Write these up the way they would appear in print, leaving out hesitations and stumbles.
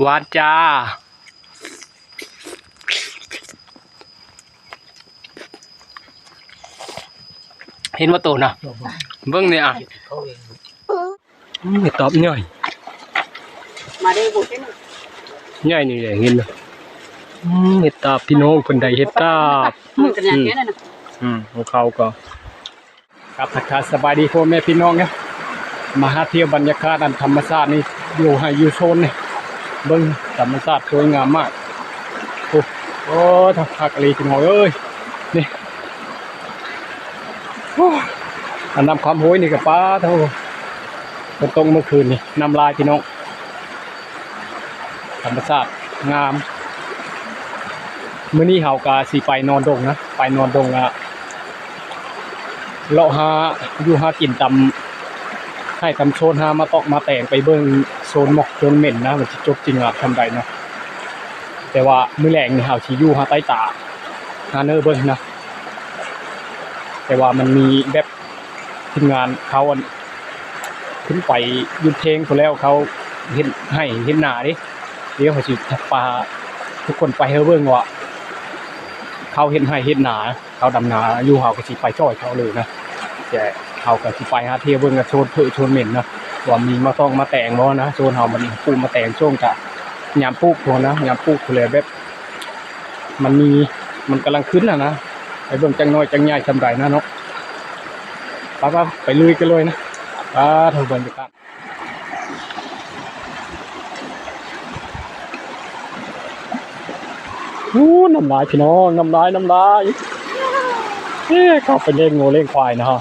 หวานจ้าเห็นว่าโตนะเบิ้งเนี่ยอ่ะไม่ตอบย่อยมาได้บุญที่หนึ่งย่อยนี่แหละเห็นนะเห็ดตาบพี่น้องคนใดเห็ดตาบมันกันอย่างนี้นะของเขาก็ครับทักทายสบายดีพ่อแม่พี่น้องเนี่ยมาหาเที่ยวบรรยากาศอันธรรมชาตินี่อยู่ให้อยู่โซนนี่เบิ้งธรรมชาติสวยงามมากโอ้ทักทักอะไรพี่น้องเอ้ยนี่อันนำความโหยนี่กับป้าเท่าคนตรงเมื่อคืนนี่นำลายพี่น้องธรรมชาติงามมื้อนี้เฮากะสิไปนอนดงนะไปนอนดงละเลาะหาอยู่หากินตำให้ตำโซนหามาตอกมาแต่งไปเบิ่งโซนหมอกโซนเหม็นนะมันสิจบจริงอ่ะทำได้เนาะแต่ว่ามื้อแลงนี่เฮาสิอยู่หาใต้ตาหาเนอเบิ่งนะแต่ว่ามันมีแบบทีมงานเขาขึ้นไปยุดเพลงพอแล้วเขาเห็นให้เห็นหน้าดิเดี๋ยวเขาสิพาทุกคนไปเฮาเบิ่งว่าเขาเห็นให้เห็นหน้าเขาดำนาอยู่เฮาก็สิไปช่วยเขาเลยนะแต่เฮาก็สิไปหาเที่ยวเบิ่งกับโซนเผือโซนเหม็นนะว่ามีมาต้องมาแต่งบ่นะโซนเฮามันปลูกมาแต่งช่วงกะยามปลูกพอนะยามปลูกเลยแบบมันกำลังขึ้นนะไปเบิ่งจังน้อยจังใหญ่ซำใดนะเนาะไปลุยกันเลยนะทางบรรยากาศน้ำลายพี่น้องน้ำลายเข้าไปเล่นงูเล่นควายนะฮะ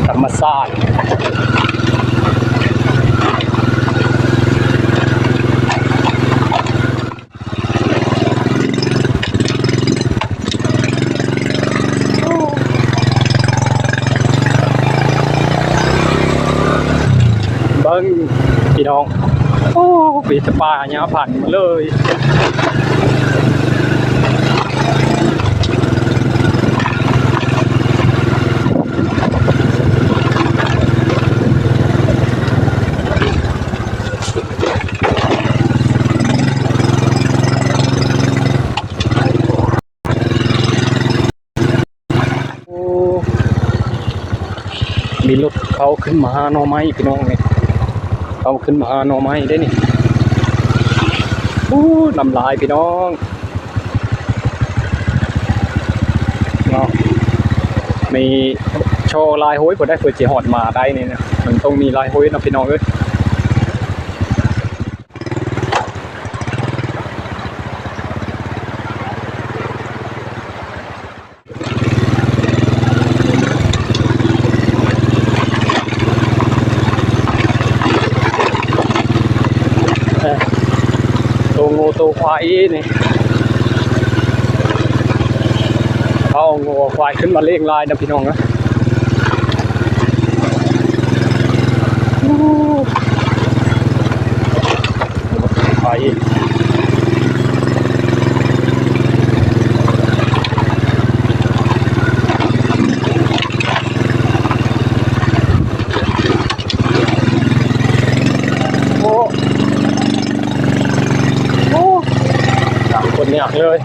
ธรรมชาติเบิ้งพี่น้องปีสปาเนี่ยผ่านมาเลยมีรถเขาขึ้นมาหาหน่อไม้พี่น้องเนี่ยเขาขึ้นมาหาหน่อไม้ได้นี่น้ำลายพี่น้องเนาะมีโชว์ลายโห้ยพอได้เปิดจีหอดมาได้นี่นะมันต้องมีลายโห้ยนะพี่น้องเอ้ยตัวงูตัวควายนี่เขาเอางูควายขึ้นมาเลี้ยงลายนะพี่น้องนะควายคนอยากเลย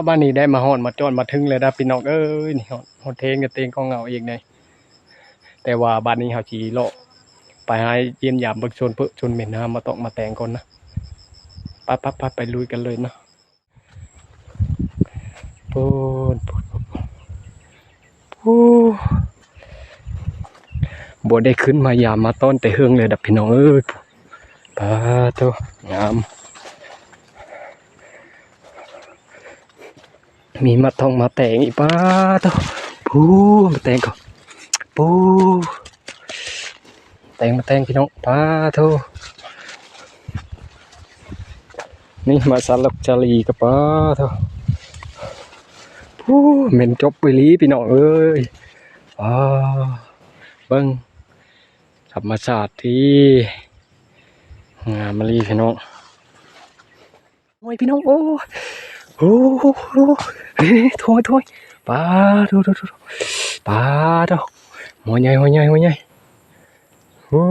บ้านนี้ได้มาฮอดมาจอดมาถึงเลยนะพี่น้องเอ้ยนี่ฮอดเทงกับเตงของเงาเองเลยแต่ว่าบ้านนี้เฮาสิเลาะไปให้เยี่ยมยามเบิ่งชนเพิ่นชนเหม็นนะมาตอกมาแต่งก่อนนะไปลุยกันเลยเนาะปูนปูบ่ได้ขึ้นมายามมาต้อนแต่เฮืองเลยดับพี่น้องเอ้ยปาโตงามมีมาทองมาแต่งอีกปาโตปูมาแต่งก่อนปูแต่งมาแต่งพี่น้องปาโตนี่มาสลับจารีกับปาโตปูเหม็นจบไปลีพี่น้องเอ้ยเบิ่งธรรมชาติที่งามมาลีพี่น้องโอ้ยพี่น้องโอ้โถยปลาดูปลาดูหัวใหญ่โอ้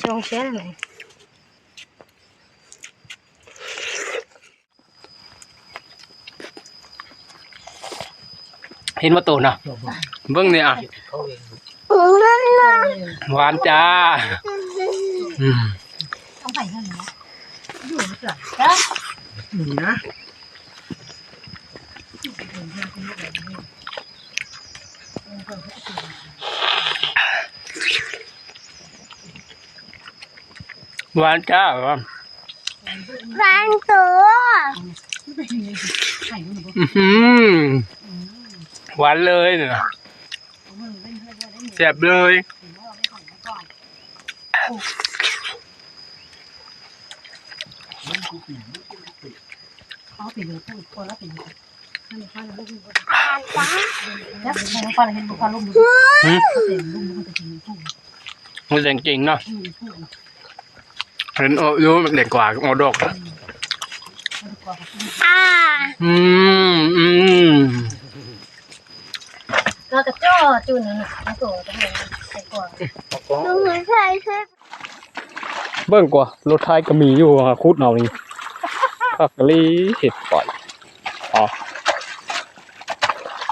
จงเสียเลย เห็นว่าโตนะเบิ่งเนี่ยอ่ะหวานจ้าต้องไปเท่านี้อยู่เฉยจ้ะนะหวานจ้าหวานตัวหวานเลยเนี่ยแซ่บเลยเขาปีนพูดคนละปีนนั่นข้าวลูกแล้วน้องฟ้าเห็นลูกฟ้าลูกมือเต็มลูกมือจะกินพูดมันแดงจริงเนาะเห็นรู้มันแดงกว่าออดอกอ่ะเราจะจ่อจูนนี่นะตัวจะเห็นใส่ก่อนลุงใช่ใช่เบิ่งกว่ารถไทยก็มีอยู่คุดเอานี่ผักลีเห็ดปล่อย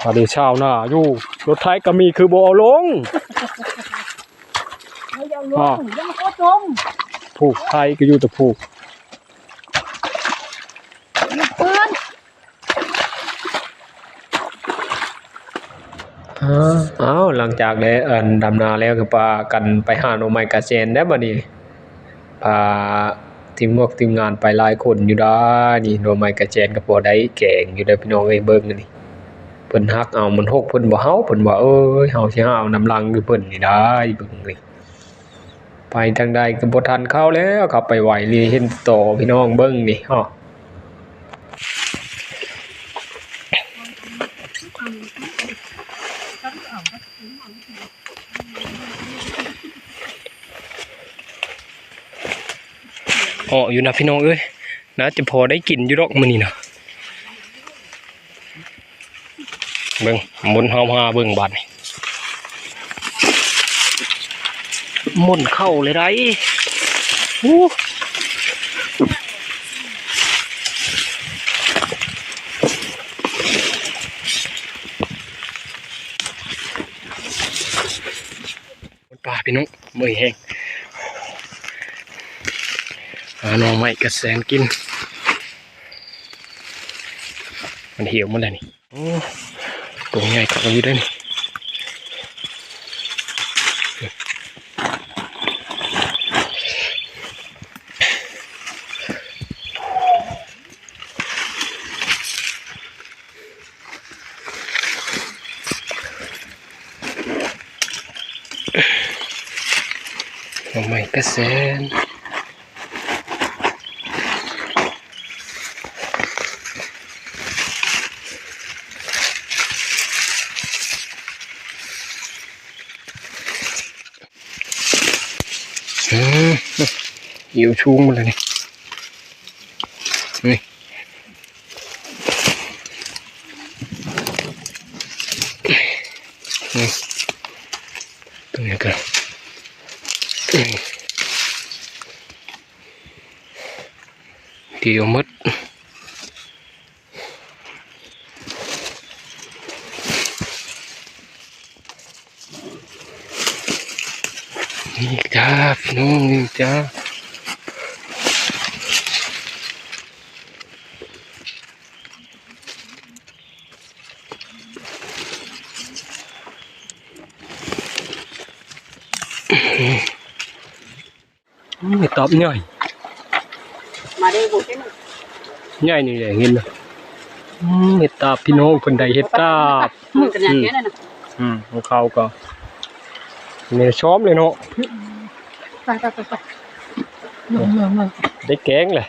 พอดีชาวนาอยู่รถไทยก็มีคือบ่เอาลงไม่ยอมลงยังก็จมผูกไทยก็อยู่แต่ผูกเพื่อนหลังจากได้ดำนาแล้วก็พากันไปหาหน่อไม้กระเซนได้บ่นี่พาทีมงานไปหลายคนอยู่ได้นี่หน่อไม้กระเซนก็พอได้แกงอยู่ได้พี่น้องเอ้ยเบิ่งนี่เพิ่นฮักเอามัน6เพิ่นบ่เฮาเพิ่นว่าเอ้ยเฮาสิเอาน้ำลังอยู่เพิ่นนี่ได้เบิ่งนี่ไปทางใดก็บ่ทันเข้าแล้วขับไปไหวเลยเห็นต่อพี่น้องเบิ่งนี่อยู่นะพี่น้องเอ้ยนะจะพอได้กินอยู่ดอกมื้อนี้นะเบิ่งหมุนหาเบิ่งบาดนี่หมุนเข้าเลยได้ป่าพี่น้องมื้อแห้งหน่อไม้กระแสนกินมันเหี่ยวมันแล้วนี่ตัวใหญ่ก็อยู่ได้นี่หน่อไม้กระแสนหิวชุ่มมาเลยนี่ตรงนี้กัน กี่ยวมดนี่จ้าพี่น้องนี่จ้าไม่ตอบง่าย มาได้บุกได้มั้ย ง่ายนี่แหละเห็นนะเห็ดตาบพี่น้องคนใดเห็ดตาบ มึงกันอย่างนี้นะ ของเขาก็เนี่ยช้อมเลยเนาะ ไปเมือง ได้แกงเลย